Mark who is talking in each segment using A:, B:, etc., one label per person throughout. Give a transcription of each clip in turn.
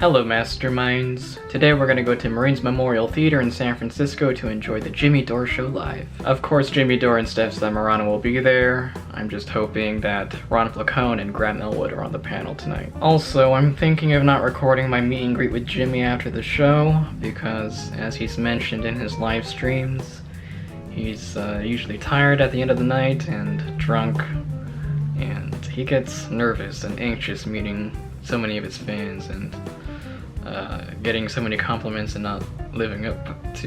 A: Hello Masterminds! Today we're gonna go to Marines Memorial Theater in San Francisco to enjoy the Jimmy Dore Show live. Of course Jimmy Dore and Steph Zamorano will be there. I'm just hoping that Ron Flacone and Graham Elwood are on the panel tonight. Also, I'm thinking of not recording my meet and greet with Jimmy after the show because, as he's mentioned in his live streams, he's usually tired at the end of the night and drunk, and he gets nervous and anxious meeting so many of his fans and getting so many compliments and not living up to,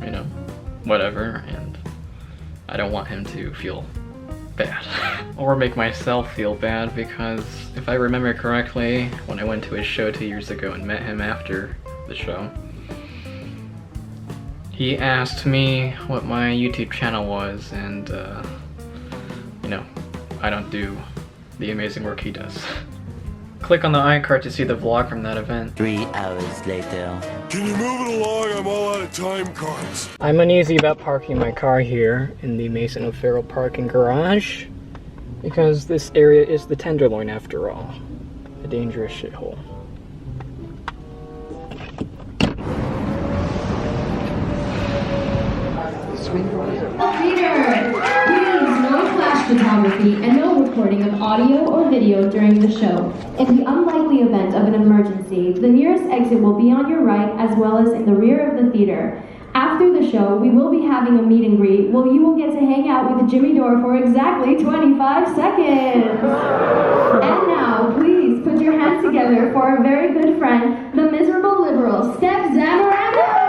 A: you know, whatever, and I don't want him to feel bad. Or make myself feel bad, because if I remember correctly, when I went to his show 2 years ago and met him after the show, he asked me what my YouTube channel was, and, you know, I don't do the amazing work he does. Click on the iCard to see the vlog from that event.
B: 3 hours later.
C: Can you move it along? I'm all out of time cards.
A: I'm uneasy about parking my car here in the Mason O'Farrell parking garage because this area is the Tenderloin after all. A dangerous shithole.
D: Please, no flash photography and no recording of audio or video during the show. In the unlikely event of an emergency, the nearest exit will be on your right as well as in the rear of the theater. After the show, we will be having a meet and greet where you will get to hang out with Jimmy Dore for exactly 25 seconds. And now, please put your hands together for our very good friend, the miserable liberal, Steph Zamorano.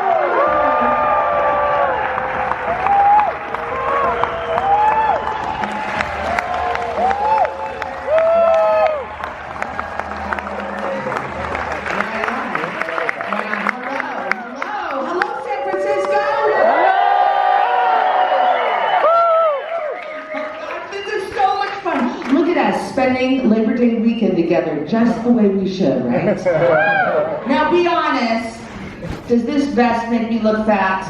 E: Spending Labor Day weekend together just the way we should, right? Now be honest, does this vest make me look fat?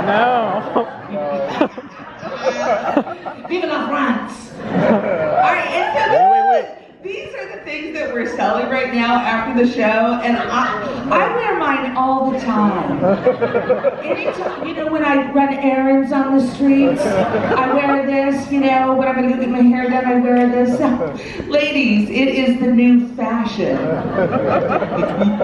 A: No!
E: Vive la France! Alright, these are the things that we're selling right now after the show, and I wear mine all the time. Anytime, you know, when I run errands on the streets, I wear this, you know, when I'm gonna go get my hair done, I wear this. Ladies, it is the new fashion.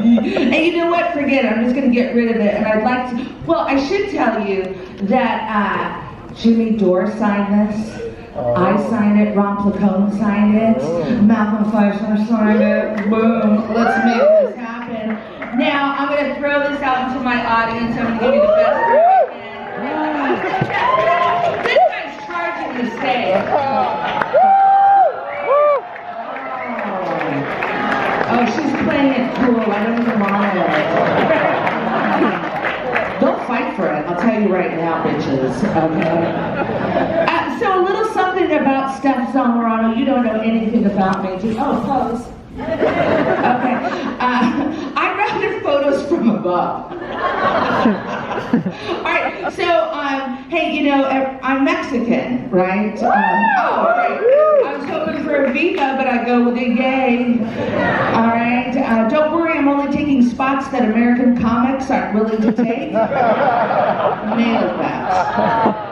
E: And you know what, forget it, I'm just gonna get rid of it, and I'd like to, well, I should tell you that Jimmy Dore signed this. I signed it, Ron Flacone signed it, Malcolm Fleischer signed it, boom, let's make this happen. Now, I'm going to throw this out into my audience, I'm going to give you the best part I can. This guy's charging the stage. Oh, she's playing it cool, I don't even want it. Don't fight for it, I'll tell you right now, bitches, okay? So a little something about Steph Zamorano. You don't know anything about me, do you? Oh, pose. Okay. I rather photos from above. All right. So, hey, you know, I'm Mexican, right? Right. I was hoping for a Viva, but I go with a yay. All right. Don't worry, I'm only taking spots that American comics aren't willing to take. Nailed that.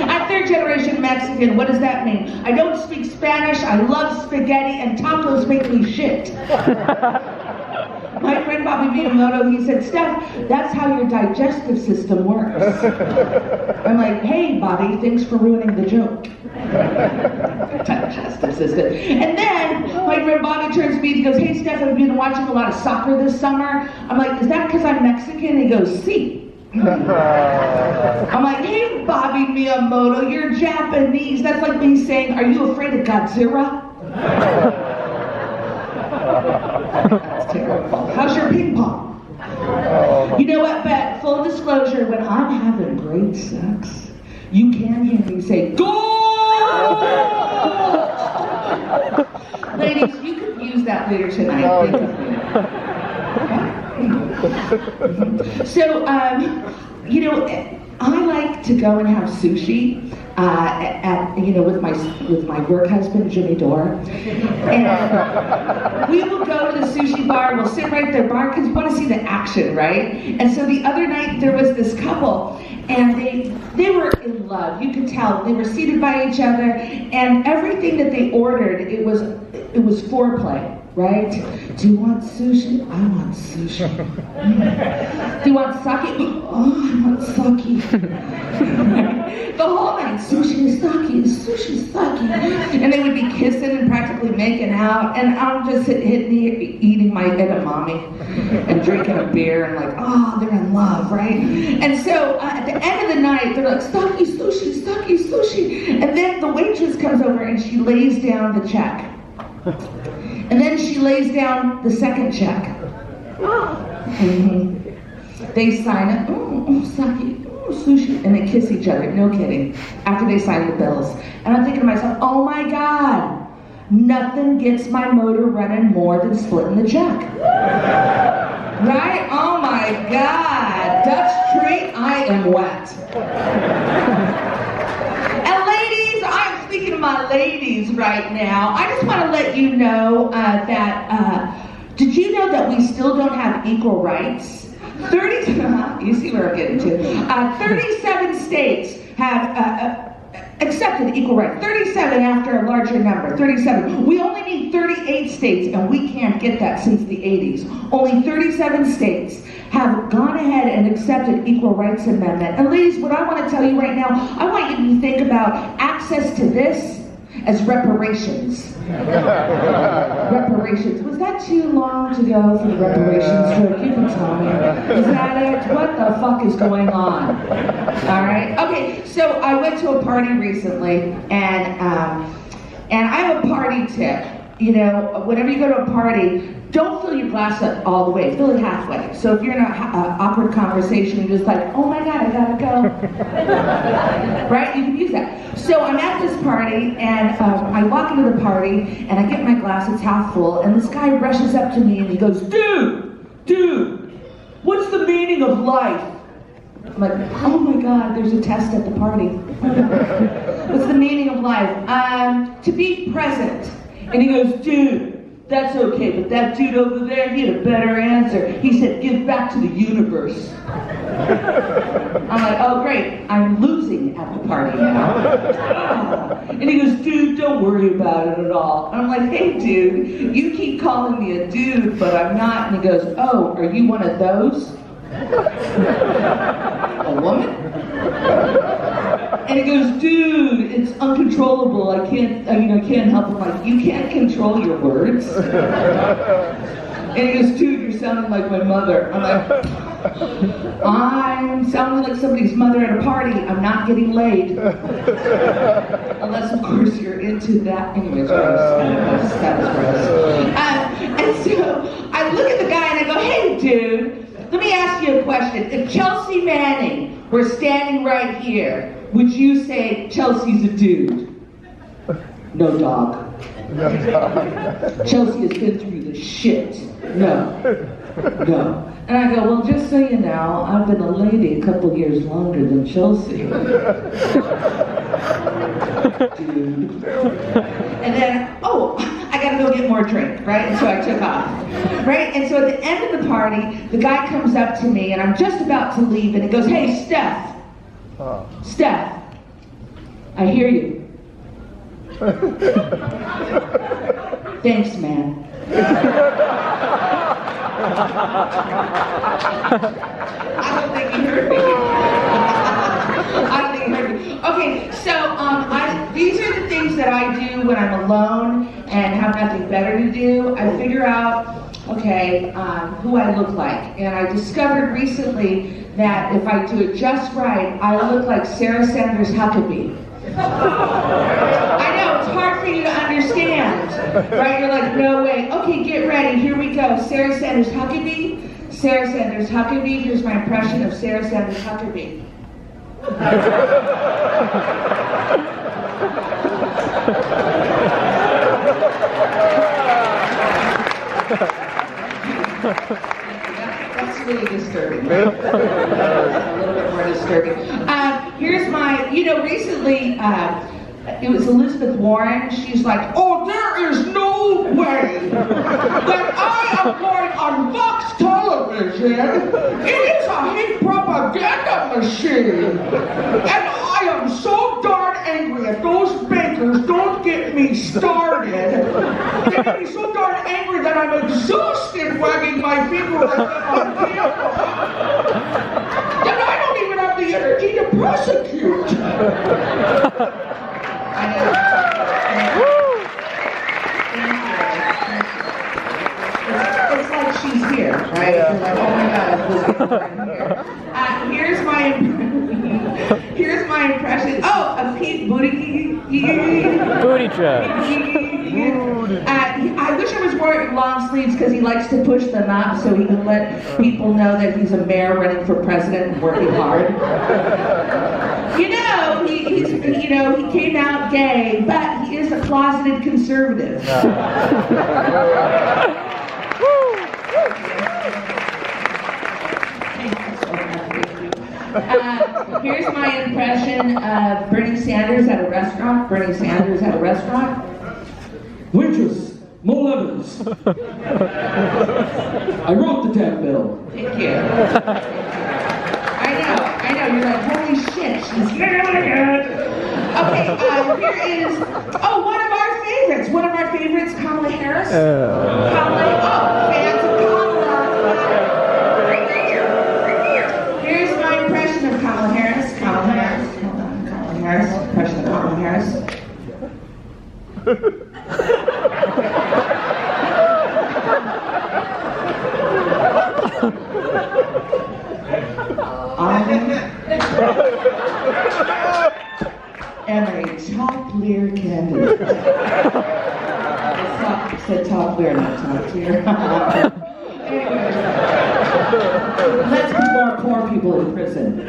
E: I'm third generation Mexican. What does that mean? I don't speak Spanish, I love spaghetti, and tacos make me shit. My friend Bobby Miyamoto, he said, Steph, that's how your digestive system works. I'm like, hey Bobby, thanks for ruining the joke. Digestive system. And then my friend Bobby turns to me and he goes, hey Steph, I've been watching a lot of soccer this summer. I'm like, is that because I'm Mexican? And he goes, see. I'm like, hey Bobby Miyamoto, you're Japanese. That's like me saying, are you afraid of Godzilla? That's terrible. How's your ping pong? You know what, but full disclosure, when I'm having great sex, you can hear me say, goal! Ladies, you could use that later tonight. Think of me. So, you know, I like to go and have sushi. with my work husband, Jimmy Dore. And we will go to the sushi bar, we'll sit right there, bar, because we want to see the action, right? And so the other night there was this couple, and they were in love. You could tell they were seated by each other, and everything that they ordered, it was foreplay. Right? Do you want sushi? I want sushi. Do you want sake? Oh, I want sake. The whole night, sushi, sake. And they would be kissing and practically making out, and I'm just sitting here eating my edamame and drinking a beer and like, oh, they're in love, right? And so at the end of the night, they're like, sake, sushi. And then the waitress comes over and she lays down the check. And then she lays down the second check. Mm-hmm. They sign it. Sake, sushi, and they kiss each other. No kidding. After they sign the bills, and I'm thinking to myself, oh my God, nothing gets my motor running more than splitting the check. Right? Oh my God, Dutch treat. I am wet. Speaking of my ladies right now, I just want to let you know that, did you know that we still don't have equal rights? You see where I'm getting to. 37 states have accepted equal rights. 37 after a larger number, 37. We only need 38 states, and we can't get that since the 80s. Only 37 states have gone ahead and accepted equal rights amendment. And ladies, what I want to tell you right now, I want you to think about access to this as reparations. Reparations. Was that too long to go for the reparations joke? You can tell me. Is that it? What the fuck is going on? All right. Okay. So I went to a party recently, and I have a party tip. You know, whenever you go to a party, don't fill your glass up all the way. Fill it halfway. So if you're in an awkward conversation, you're just like, oh my God, I gotta go. Right? You can use that. So I'm at this party, and I walk into the party, and I get my glass, it's half full, and this guy rushes up to me, and he goes, dude, what's the meaning of life? I'm like, oh my God, there's a test at the party. What's the meaning of life? To be present. And he goes, dude, that's okay, but that dude over there, he had a better answer. He said, give back to the universe. I'm like, oh great, I'm losing at the party now. And he goes, dude, don't worry about it at all. And I'm like, hey dude, you keep calling me a dude, but I'm not. And he goes, oh, are you one of those? A woman? And he goes, dude, it's uncontrollable. I can't help it. I'm like, you can't control your words? And he goes, dude, you're sounding like my mother. I'm like, I'm sounding like somebody's mother at a party. I'm not getting laid. Unless, of course, you're into that. Anyways, gross. That was gross. And so I look at the guy and I go, hey, dude, let me ask you a question. If Chelsea Manning were standing right here, would you say Chelsea's a dude? No, dog. Chelsea has been through the shit. No. And I go, well, just so you know, I've been a lady a couple years longer than Chelsea. Dude. And then, I gotta go get more drink, right? And so I took off, right? And so at the end of the party, the guy comes up to me, and I'm just about to leave, and he goes, hey, Steph, I hear you. Thanks, man. I don't think he heard me. Okay, so these are the things that I do when I'm alone and have nothing better to do. I figure out, who I look like. And I discovered recently that if I do it just right, I look like Sarah Sanders Huckabee. I know, it's hard for you to understand, right? You're like, no way. Okay, get ready, here we go. Sarah Sanders Huckabee. Here's my impression of Sarah Sanders Huckabee. That's really disturbing. A little bit more disturbing. Here's my, recently, it was Elizabeth Warren. She's like, oh, there is no way that I am going on Fox Television. It is a hate propaganda machine. And I am so darn angry if those bankers don't get me started. They get me so darn angry that I'm exhausted wagging my finger at them on camera. That I don't even have the energy to prosecute. It's like she's here, right? You're like, oh my God, here's my impression. Oh, a Pete Buttigieg.
A: Booty trap.
E: I wish I was wearing long sleeves because he likes to push them up so he can let people know that he's a mayor running for president and working hard. He came out gay, but he is a closeted conservative. Here's my impression of Bernie Sanders at a restaurant.
B: Waitress, more lemons. I wrote the damn bill.
E: Thank you. I know. You're like, holy shit, she's really good. Okay, here is, one of our favorites, Kamala Harris. Fans of Kamala. Here's my impression of Kamala Harris. Impression of Kamala Harris. I am a top clear candidate. I said top clear, not top tier. Anyway, let's put more poor people in prison.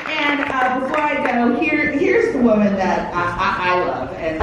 E: And before I go, here's the woman that I love. And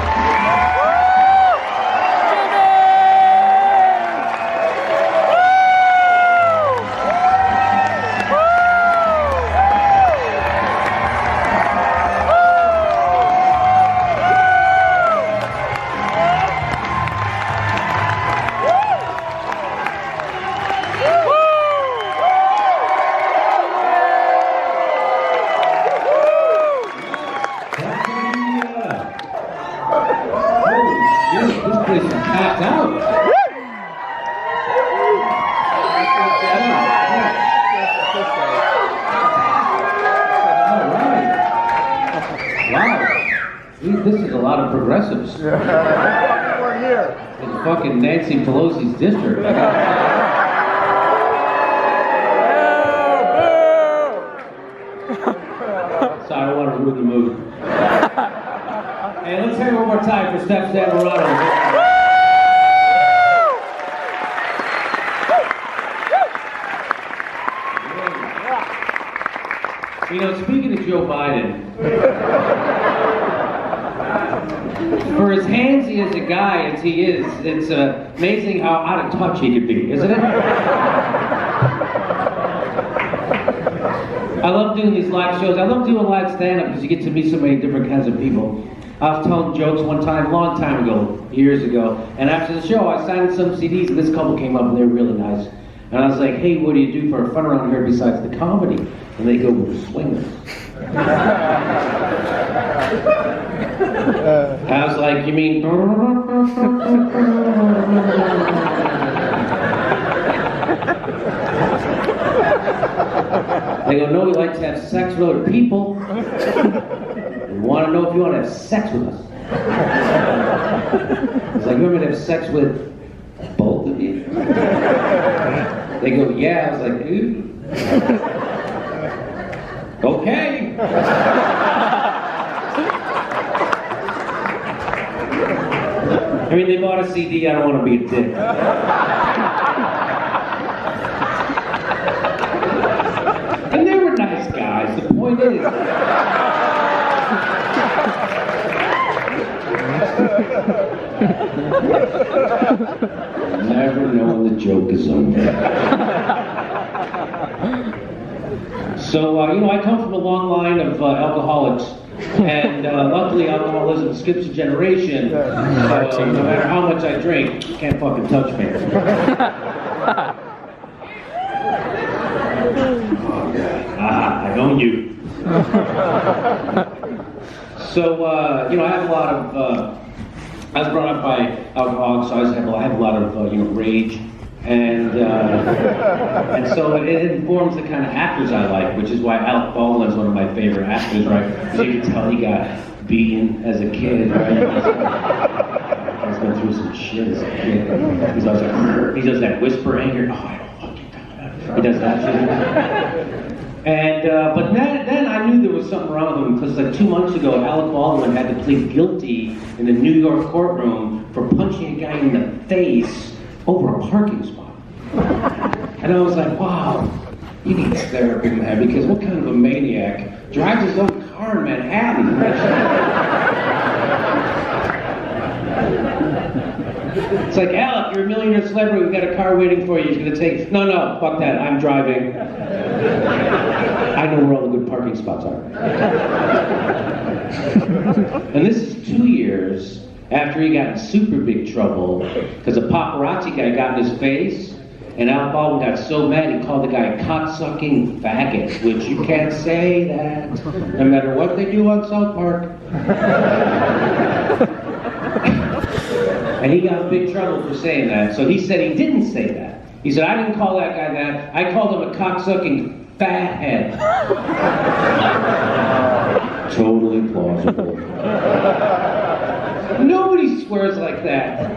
B: This is a lot of progressives. It's fucking Nancy Pelosi's district. Sorry, I don't want to ruin the mood. Hey, let's hear it one more time for Steph Zamorano. Speaking of Joe Biden, for as handsy as a guy as he is, it's amazing how out of touch he could be, isn't it? I love doing these live shows. I love doing live stand-up because you get to meet so many different kinds of people. I was telling jokes one time, a long time ago, years ago, and after the show I signed some CDs and this couple came up and they were really nice. And I was like, hey, what do you do for fun around here besides the comedy? And they go, we're swingers. I was like, you mean? They go, no, we like to have sex with other people. We want to know if you want to have sex with us. It's like, you want me to have sex with both of you? They go, yeah. I was like, ooh. Okay. I mean, they bought a CD, I don't want to be a dick. And they were nice guys, the point is. joke is over. So, I come from a long line of alcoholics, and luckily alcoholism skips a generation, so no matter how much I drink, you can't fucking touch me. Oh, God. I own you. So, I have a lot of, I was brought up by alcoholics, so I have a lot of, rage. And so it informs the kind of actors I like, which is why Alec Baldwin's one of my favorite actors, right? Because you can tell he got beaten as a kid, right? He's been through some shit as a kid. He's always like, he does that whisper anger. Oh, I don't fucking die. He does that shit. And, but then I knew there was something wrong with him, because like 2 months ago, Alec Baldwin had to plead guilty in a New York courtroom for punching a guy in the face over a parking spot. And I was like, wow, he needs therapy, man, because what kind of a maniac drives his own car in Manhattan? It's like, Alec, you're a millionaire celebrity, we've got a car waiting for you, he's gonna take, no, fuck that, I'm driving. I know where all the good parking spots are. And this is 2 years after he got in super big trouble because a paparazzi guy got in his face, and Alec Baldwin got so mad he called the guy a cock-sucking faggot, which you can't say that no matter what they do on South Park. And he got in big trouble for saying that, so he said he didn't say that. He said, I didn't call that guy that, I called him a cock-sucking fathead. Totally plausible. Nobody swears like that.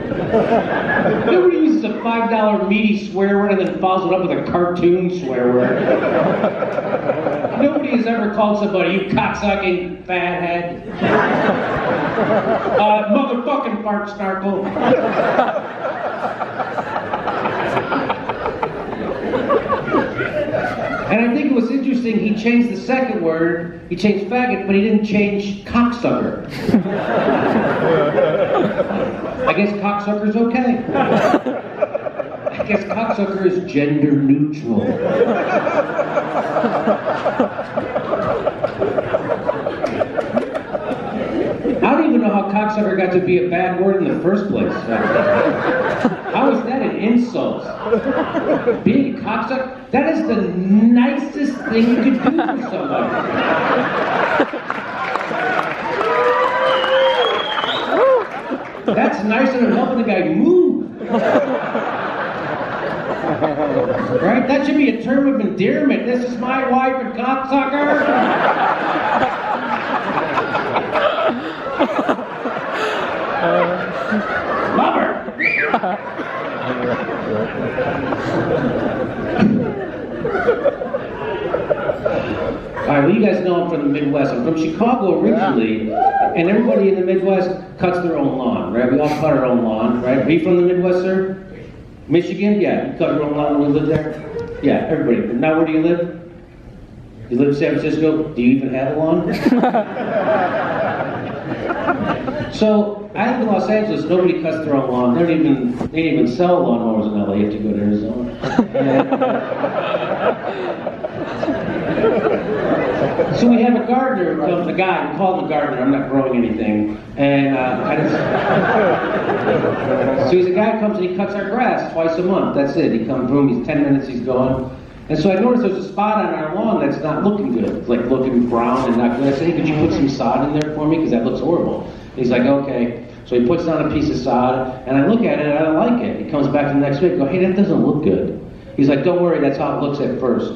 B: Nobody uses a $5 meaty swear word and then follows it up with a cartoon swear word. Nobody has ever called somebody, you cocksucking fathead. Motherfucking fart snarkle. And I think it was interesting, he changed the second word, he changed faggot, but he didn't change cocksucker. I guess cocksucker's okay. I guess cocksucker is gender neutral. I don't even know how cocksucker got to be a bad word in the first place. How is that an insult? Being a cocksucker? That is the nicest thing you could do for somebody. That's nicer than helping the guy move. Right? That should be a term of endearment. This is my wife and cocksucker. Love her. Alright, well you guys know I'm from the Midwest. I'm from Chicago originally, and everybody in the Midwest cuts their own lawn, right? We all cut our own lawn, right? Are you from the Midwest, sir? Michigan? Yeah, you cut your own lawn when you live there? Yeah, everybody. Now where do you live? You live in San Francisco? Do you even have a lawn? So, I live in Los Angeles, nobody cuts their own lawn. They didn't even sell lawnmowers in LA. You have to go to Arizona. So we have a gardener who comes, a guy, we call him a gardener, I'm not growing anything. And so he's a guy who comes and he cuts our grass twice a month, that's it. He comes home, he's 10 minutes, he's gone. And so I noticed there's a spot on our lawn that's not looking good. It's like looking brown and not good. I said, hey, could you put some sod in there for me? Because that looks horrible. And he's like, okay. So he puts down a piece of sod, and I look at it and I don't like it. He comes back the next week and go, hey, that doesn't look good. He's like, don't worry, that's how it looks at first.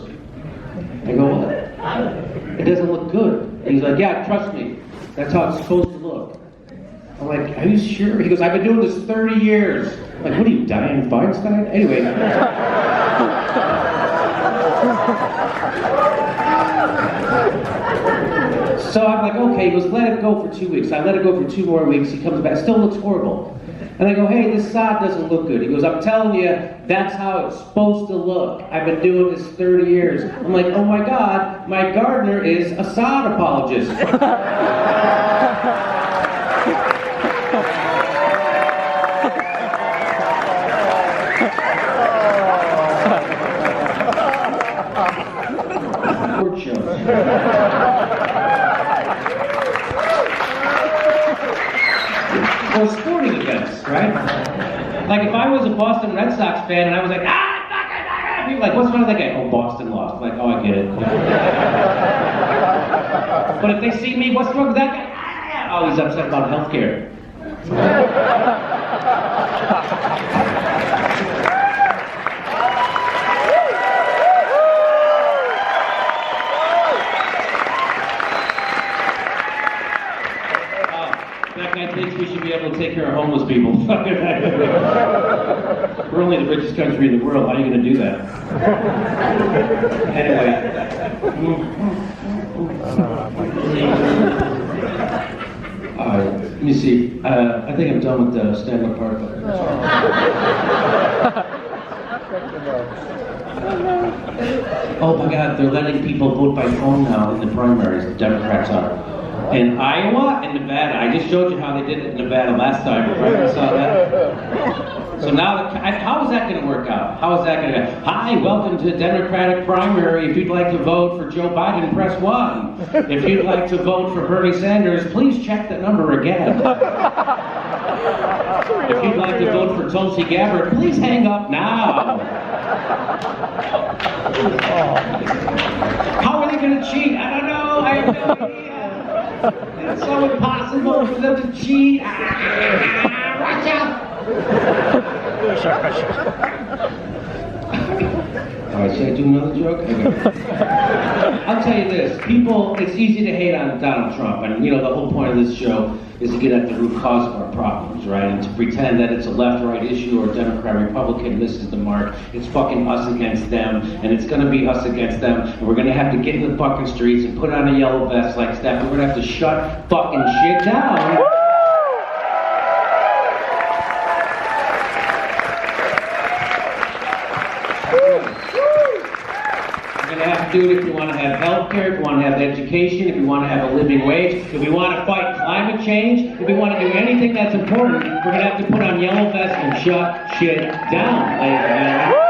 B: I go, what? It doesn't look good. And he's like, yeah, trust me. That's how it's supposed to look. I'm like, are you sure? He goes, I've been doing this 30 years. I'm like, what are you, Diane Feinstein? Anyway. So I'm like, okay, he goes, let it go for 2 weeks. I let it go for 2 more weeks. He comes back, it still looks horrible. And I go, hey, this sod doesn't look good. He goes, I'm telling you, that's how it's supposed to look. I've been doing this 30 years. I'm like, oh my God, my gardener is a sod apologist. Or sporting events, right? Like if I was a Boston Red Sox fan and I was like, people like, what's wrong with that guy? Oh, Boston lost. Like, oh, I get it. But if they see me, what's wrong with that guy? Oh, he's upset about healthcare. That guy thinks we should be able to take care of homeless people. We're only the richest country in the world. How are you going to do that? Anyway. Let me see. I think I'm done with the stand-up part. Oh my God, they're letting people vote by phone now in the primaries. The Democrats are. In Iowa and Nevada. I just showed you how they did it in Nevada last time. Remember, saw that? So now, how is that going to work out? How is that going to go? Hi, welcome to the Democratic primary. If you'd like to vote for Joe Biden, press 1. If you'd like to vote for Bernie Sanders, please check the number again. If you'd like to vote for Tulsi Gabbard, please hang up now. How are they going to cheat? I don't know. I have no idea. It's so impossible for them to cheat. Watch out! Alright, should I do another joke? Okay. I'll tell you this, it's easy to hate on Donald Trump, and the whole point of this show is to get at the root cause of our problems, right? And to pretend that it's a left-right issue or Democrat-Republican misses the mark. It's fucking us against them, and it's gonna be us against them, and we're gonna have to get in the fucking streets and put on a yellow vest like Steph. We're gonna have to shut fucking shit down. You're gonna have to do it if you want to have health care, if you want to have education, if you want to have a living wage, if we want to fight climate change, if we want to do anything that's important, we're gonna have to put on yellow vests and shut shit down, ladies and gentlemen.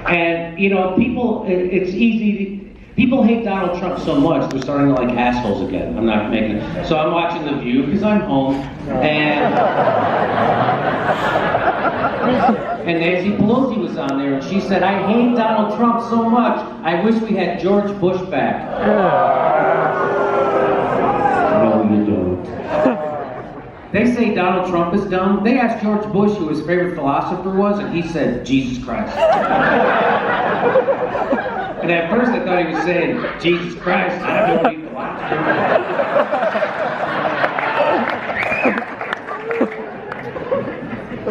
B: And it's easy. People hate Donald Trump so much, they're starting to like assholes again. I'm not making it. So I'm watching The View because I'm home, and Nancy Pelosi was on there, and she said, "I hate Donald Trump so much, I wish we had George Bush back." No, you don't. They say Donald Trump is dumb. They asked George Bush who his favorite philosopher was, and he said, Jesus Christ. And at first I thought he was saying, Jesus Christ, I don't know any philosopher.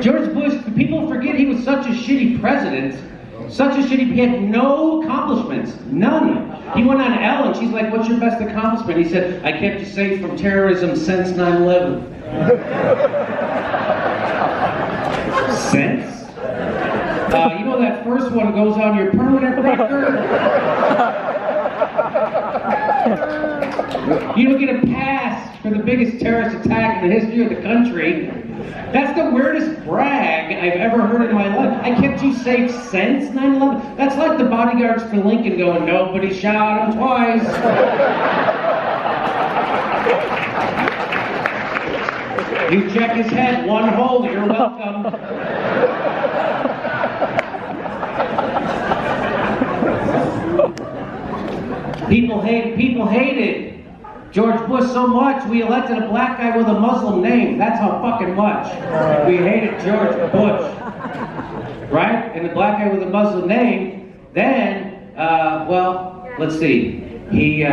B: George Bush, people forget he was such a shitty president. He had no accomplishments. None. He went on Ellen, she's like, what's your best accomplishment? He said, I kept you safe from terrorism since 9/11. Sense? That first one goes on your permanent record. You don't get a pass for the biggest terrorist attack in the history of the country. That's the weirdest brag I've ever heard in my life. I kept you safe since 9/11. That's like the bodyguards for Lincoln going, nobody shot him twice. You check his head, one hole, you're welcome. People hated George Bush so much, we elected a black guy with a Muslim name. That's how fucking much we hated George Bush. Right? And the black guy with a Muslim name, then, let's see. He,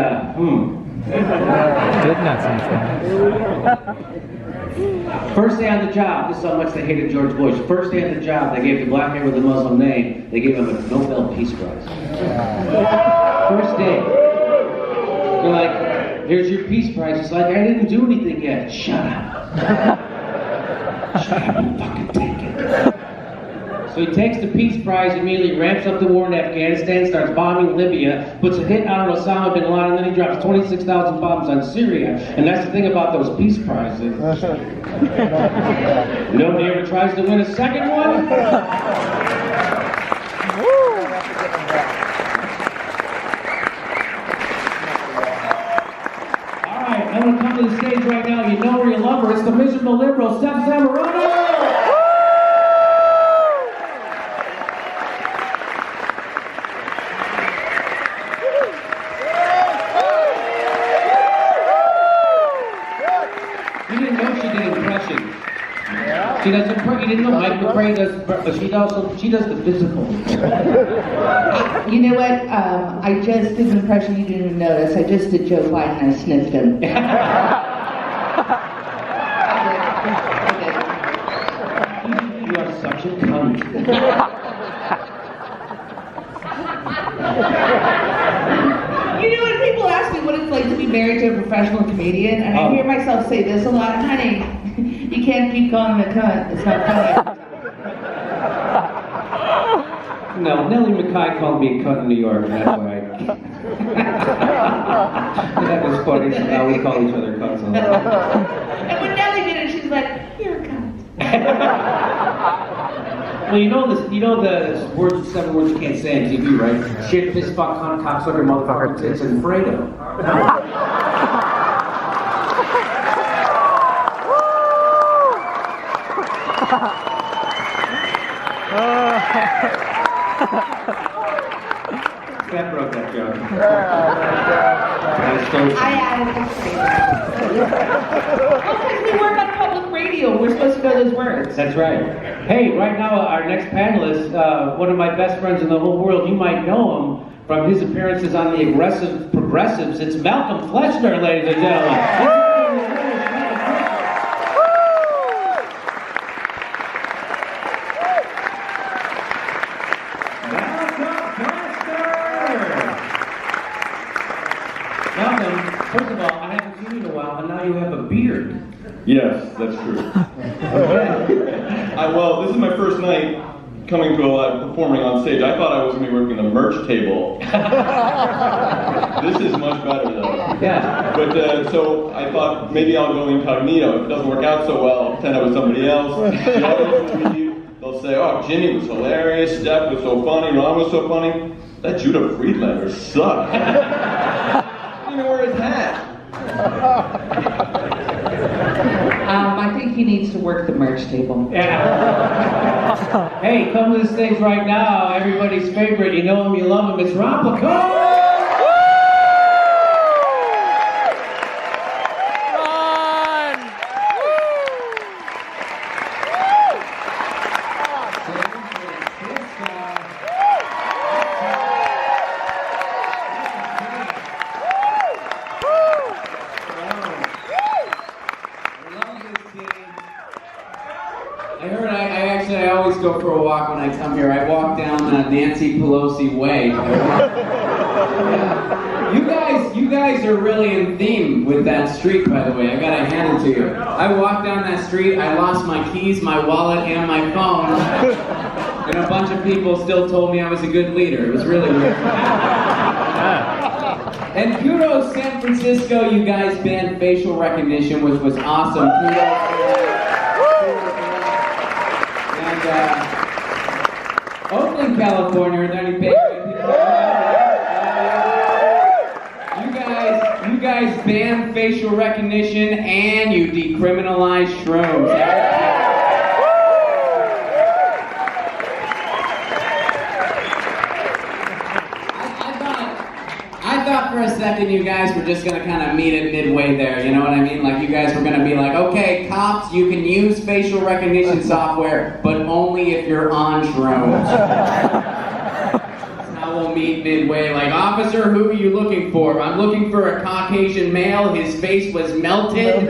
B: First day on the job, this is how much they hated George Bush. First day on the job, they gave the black guy with a Muslim name, they gave him a Nobel Peace Prize. First day. They're like, here's your Peace Prize. It's like, I didn't do anything yet. Shut up. Shut up and fucking take it. So So he takes the Peace Prize, immediately ramps up the war in Afghanistan, starts bombing Libya, puts a hit on Osama bin Laden, and then he drops 26,000 bombs on Syria. And that's the thing about those Peace Prizes. Nobody ever tries to win a second one? Alright, I'm going to come to the stage right now. You know where you love her. It's the miserable liberal, Steph Zamorano! She does you didn't know Mike McRae does, but she does the physical.
E: You know what? I just did an impression you didn't even notice. I just did Joe Biden and I sniffed him.
B: You are such a cunt.
E: You know when people ask me what it's like to be married to a professional comedian, and I hear myself say this a lot, honey, you can't keep calling him a cunt. It's not funny.
B: No, Nellie McKay called me a cunt in New York, and that's why that was funny, so now we call each other cunts all the time.
E: And when Nellie did it, she's like, you're a cunt.
B: Well, you know the words, 7 words you can't say on TV, right? Shit, piss, fuck, cunt, cocksucker, motherfucker, it's in Fredo. That broke that joke.
E: I added the because we work on public radio. We're supposed to know those words.
B: That's right. Hey, right now our next panelist, one of my best friends in the whole world, you might know him from his appearances on the Aggressive Progressives. It's Malcolm Fletcher, ladies and gentlemen. First of all, I haven't seen you in a while, and now you have a beard.
F: Yes, that's true. Well, this is my first night coming to a live performing on stage. I thought I was going to be working the merch table. This is much better though.
B: Yeah.
F: But so I thought maybe I'll go incognito. If it doesn't work out so well, I'll pretend I was somebody else. The audience will leave. They'll say, oh, Jimmy was hilarious, Steph was so funny, Ron was so funny. That Judah Friedlander sucked. He didn't even wear his hat.
E: I think he needs to work the merch table.
B: Yeah. Hey, come to the stage right now. Everybody's favorite. You know him, you love him. It's Ron Placone!
G: I always go for a walk when I come here. I walk down Nancy Pelosi Way. You guys are really in theme with that street, by the way. I gotta hand it to you. I walked down that street, I lost my keys, my wallet, and my phone. And a bunch of people still told me I was a good leader. It was really weird. And kudos San Francisco, you guys banned facial recognition, which was awesome. Kudos. Oakland, California, are there any big you guys banned facial recognition and you decriminalized shrooms. I thought for a second you guys were just gonna kind of meet it midway there, you know what I mean? Like you guys were gonna be like, okay, cops, you can use facial recognition software, but only if you're on shrooms. That's how we'll meet midway. Like, officer, who are you looking for? I'm looking for a Caucasian male. His face was melted, and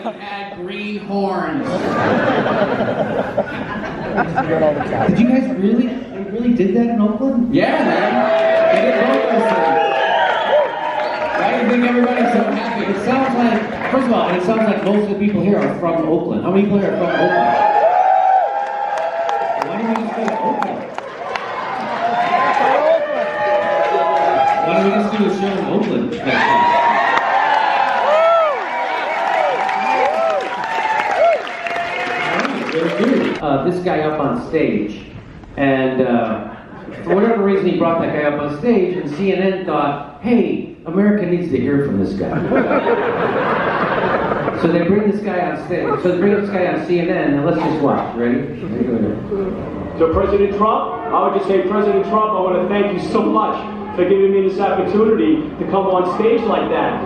G: he had green horns.
B: Did you guys really did that in Oakland?
G: Yeah, man. They did both those things. Why do you think everybody's so happy?
B: It sounds like, first of all, it sounds like most of the people here are from Oakland. How many people here are from Oakland? This guy up on stage, and for whatever reason he brought that guy up on stage, and CNN thought, hey, America needs to hear from this guy. So they bring this guy on stage. So they bring this guy on CNN, and let's just watch. Ready?
H: So President Trump, I would just say, President Trump, I want to thank you so much for giving me this opportunity to come on stage like that.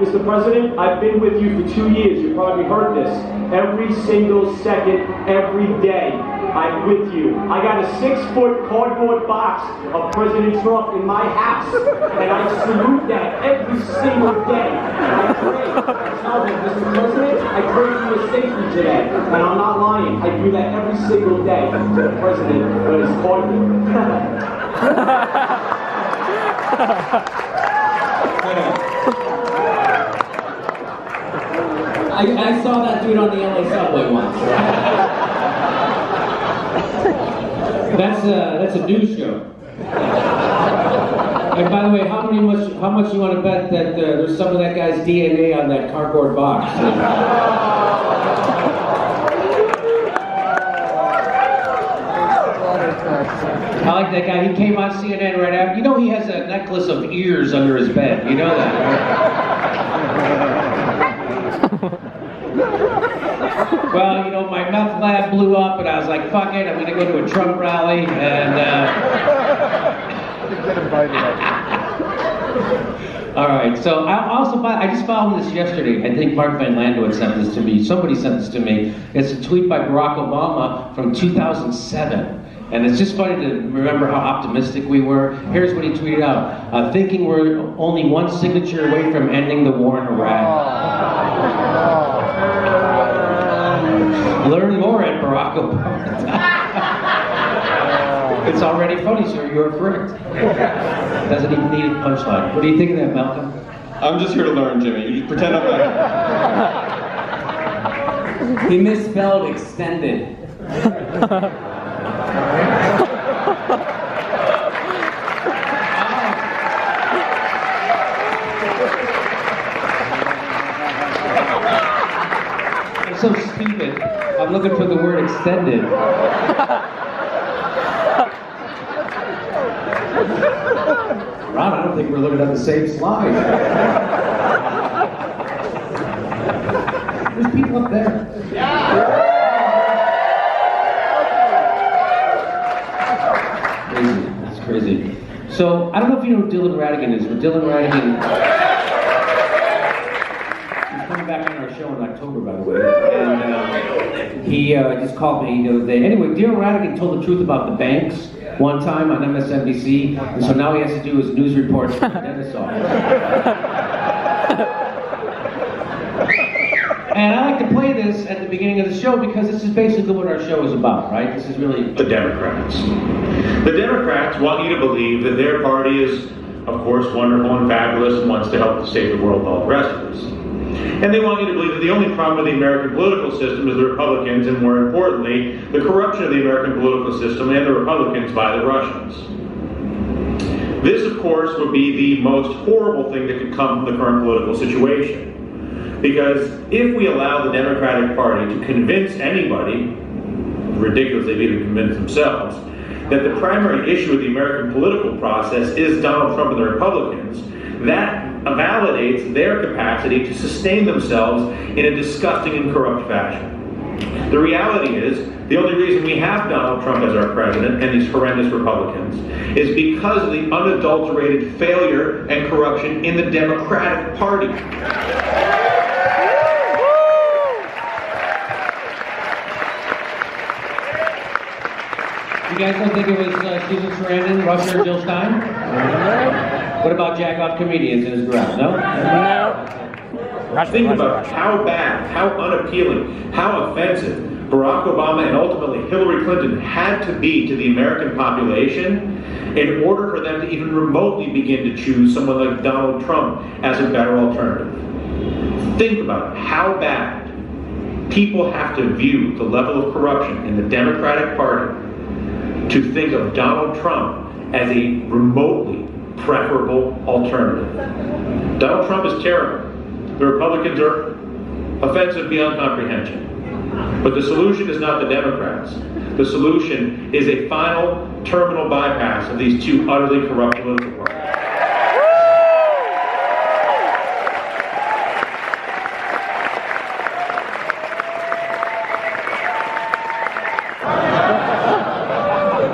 H: Mr. President, I've been with you for 2 years. You probably heard this. Every single second, every day, I'm with you. I got a 6-foot cardboard box of President Trump in my house, and I salute that every single day. And I pray, tell him, Mr. President, I pray for your safety today, and I'm not lying. I do that every single day to the President when it's cardboard.
G: I saw that dude on the LA subway once.
B: That's a news show. And by the way, how much you want to bet that there's some of that guy's DNA on that cardboard box? I like that guy. He came on CNN right after. You know he has a necklace of ears under his bed. You know that, right? Well, you know, my meth lab blew up, and I was like, fuck it, I'm going to go to a Trump rally, and... All right, so I just found this yesterday. I think Mark Van Lando had sent this to me. Somebody sent this to me. It's a tweet by Barack Obama from 2007. And it's just funny to remember how optimistic we were. Here's what he tweeted out. Thinking we're only one signature away from ending the war in Iraq. Learn more at Barack Obama. It's already funny, sir. You're correct. Doesn't even need a punchline. What do you think of that, Malcolm?
F: I'm just here to learn, Jimmy. You just pretend I'm not.
G: He misspelled extended.
B: I'm so stupid. I'm looking for the word extended. Ron, I don't think we're looking at the same slide. There's people up there. Crazy. That's crazy. So, I don't know if you know who Dylan Radigan is, but Dylan Radigan... He's coming back on our show in October, by the way. And he just called me the other day. Anyway, Dylan Radigan told the truth about the banks one time on MSNBC, and so now he has to do his news reports from the dentist's office. And I like to play this at the beginning of the show because this is basically what our show is about, right? This is really...
I: The Democrats. The Democrats want you to believe that their party is, of course, wonderful and fabulous and wants to help to save the world and all the rest of us. And they want you to believe that the only problem with the American political system is the Republicans, and more importantly, the corruption of the American political system and the Republicans by the Russians. This, of course, would be the most horrible thing that could come from the current political situation. Because if we allow the Democratic Party to convince anybody, ridiculous they've even convinced themselves, that the primary issue with the American political process is Donald Trump and the Republicans, that validates their capacity to sustain themselves in a disgusting and corrupt fashion. The reality is, the only reason we have Donald Trump as our president and these horrendous Republicans is because of the unadulterated failure and corruption in the Democratic Party.
B: You guys don't think it was Susan Sarandon, Russia, or Jill Stein? What about jack-off comedians in his garage? No?
I: Think about how bad, how unappealing, how offensive Barack Obama and ultimately Hillary Clinton had to be to the American population in order for them to even remotely begin to choose someone like Donald Trump as a better alternative. Think about how bad people have to view the level of corruption in the Democratic Party to think of Donald Trump as a remotely preferable alternative. Donald Trump is terrible. The Republicans are offensive beyond comprehension. But the solution is not the Democrats. The solution is a final terminal bypass of these two utterly corrupt political parties.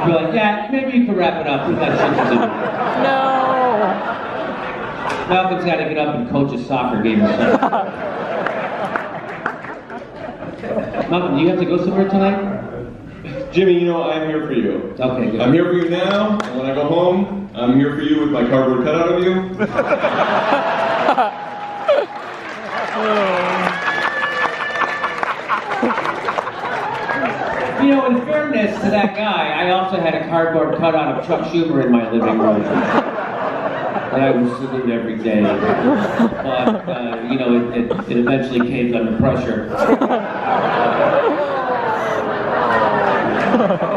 B: You're like, yeah, maybe you can wrap it up. We've got shit to do.
A: No!
B: Malcolm's got to get up and coach a soccer game or something. Malcolm, do you have to go somewhere tonight?
F: Jimmy, you know, I'm here for you.
B: Okay, good.
F: I'm here for you now, and when I go home, I'm here for you with my cardboard cutout of you.
B: You know, in fairness to that guy, I also had a cardboard cutout of Chuck Schumer in my living room. And I would salute every day. But, you know, it eventually caved under pressure.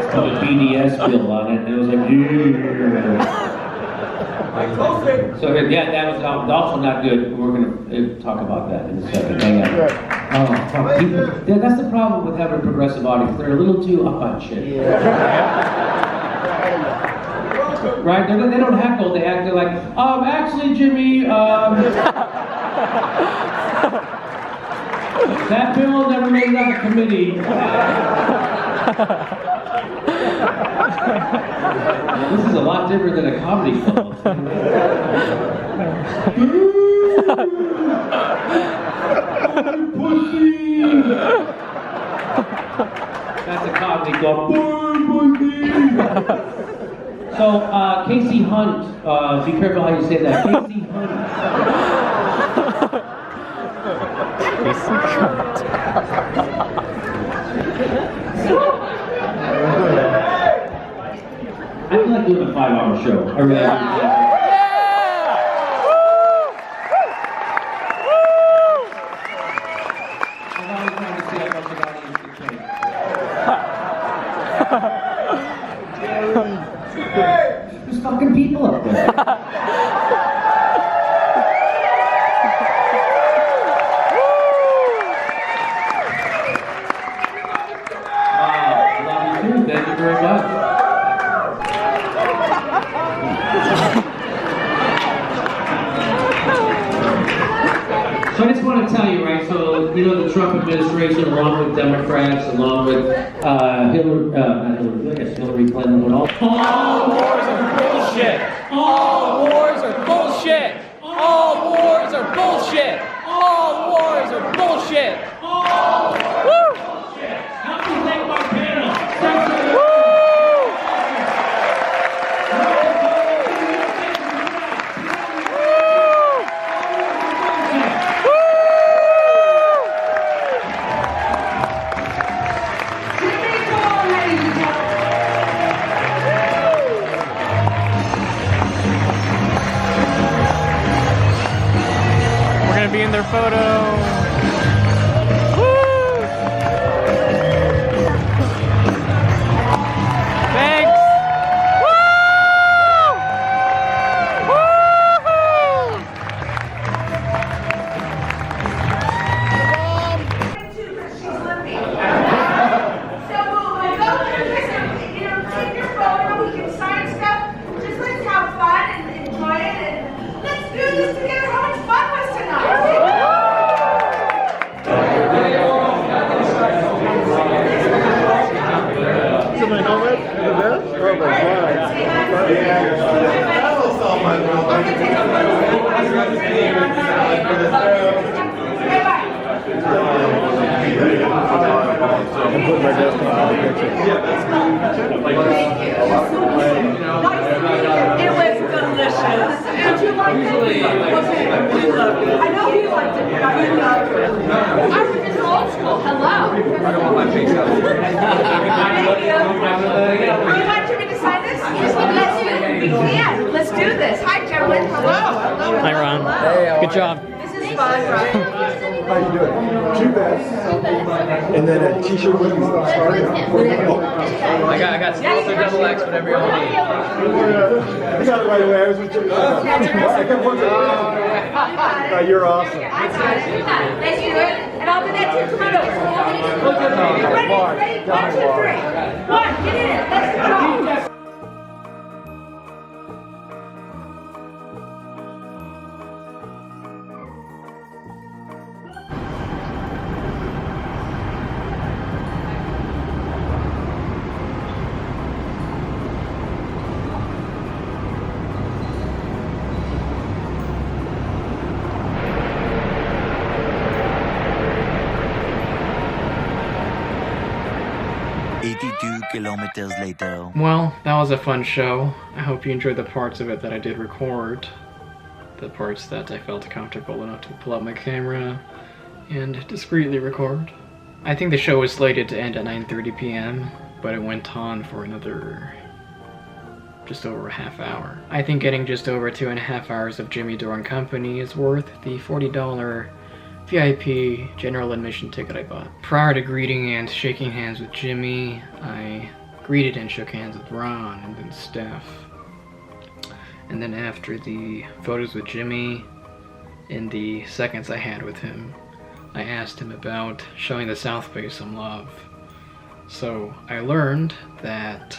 B: Put a BDS bill on it, and it was like, yeah. So, yeah, that was also not good. We're going to talk about that in a second. Hang on. Oh, people, yeah, that's the problem with having a progressive audience. They're a little too up on shit. Right? They don't heckle. They're like, actually, Jimmy, that bill never made it out of committee. This is a lot different than a comedy club. That's a comedy club. So, Casey Hunt, be careful how you say that. Casey Hunt.
A: Casey Hunt.
B: I feel like doing a 5-hour show. I really do. I've always wanted to see how much of audience could take. There's fucking people up there. Love you too. Thank you very much. So I just want to tell you, right, so, you know, the Trump administration, along with Democrats, along with Hillary Clinton, and all
A: wars are bullshit! All wars are bullshit! All wars are bullshit! All wars are bullshit! Woo!
B: Help me thank my panel.
A: Be in their photo. Woo! Thanks. Woo! Woo-hoo!
E: She's limping. So we'll go through this and, you know, take your photo, we can sign stuff. Just let's have fun and enjoy it, and let's do this together. How much fun was tonight?
C: Somebody home with? Oh my put my desk on the picture.
E: It was delicious. Did you like it? We loved it. I know he liked it. We loved it. I was just old school. Hello. Thank you. You want Jimmy to sign this? Yes, we can. Let's do this. Hi, gentlemen. Hello. Hello.
A: Hi, Ron.
E: Hello.
A: Good job.
E: This is fun, right?
C: How you doing? 2 vests. And then a t-shirt with started.
A: I got small or double X, whatever you need.
C: I got it right away. I was with Jimmy. I kept looking. You're awesome.
E: Thank you. And I'll do that too. Come on over. Ready? Ready? 1, 2, 3. 1, get in it. Let's go.
J: Kilometers later.
A: Well, that was a fun show. I hope you enjoyed the parts of it that I did record. The parts that I felt comfortable enough to pull out my camera and discreetly record. I think the show was slated to end at 9:30 p.m., but it went on for another just over a half hour. I think getting just over 2.5 hours of Jimmy Dore and Company is worth the $40 VIP general admission ticket I bought. Prior to greeting and shaking hands with Jimmy, I greeted and shook hands with Ron and then Steph. And then after the photos with Jimmy, in the seconds I had with him, I asked him about showing the South Bay some love. So I learned that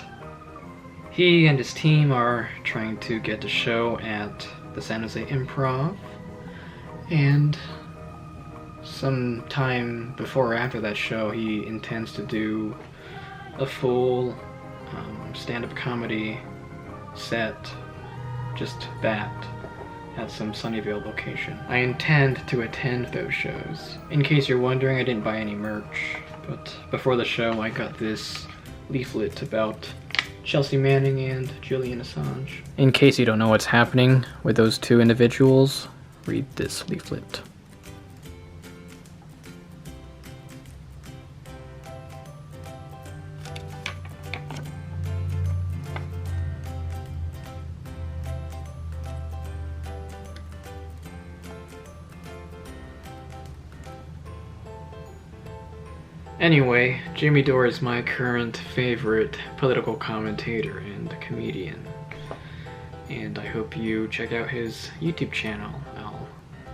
A: he and his team are trying to get a show at the San Jose Improv, and sometime before or after that show, he intends to do a full stand-up comedy set, just that, at some Sunnyvale location. I intend to attend those shows. In case you're wondering, I didn't buy any merch, but before the show I got this leaflet about Chelsea Manning and Julian Assange. In case you don't know what's happening with those two individuals, read this leaflet. Anyway, Jimmy Dore is my current favorite political commentator and comedian, and I hope you check out his YouTube channel. I'll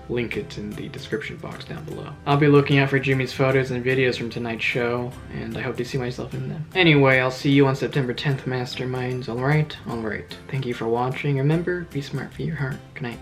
A: link it in the description box down below. I'll be looking out for Jimmy's photos and videos from tonight's show, and I hope to see myself in them. Anyway, I'll see you on September 10th, Masterminds. Alright? Alright. Thank you for watching. Remember, be smart for your heart. Good night.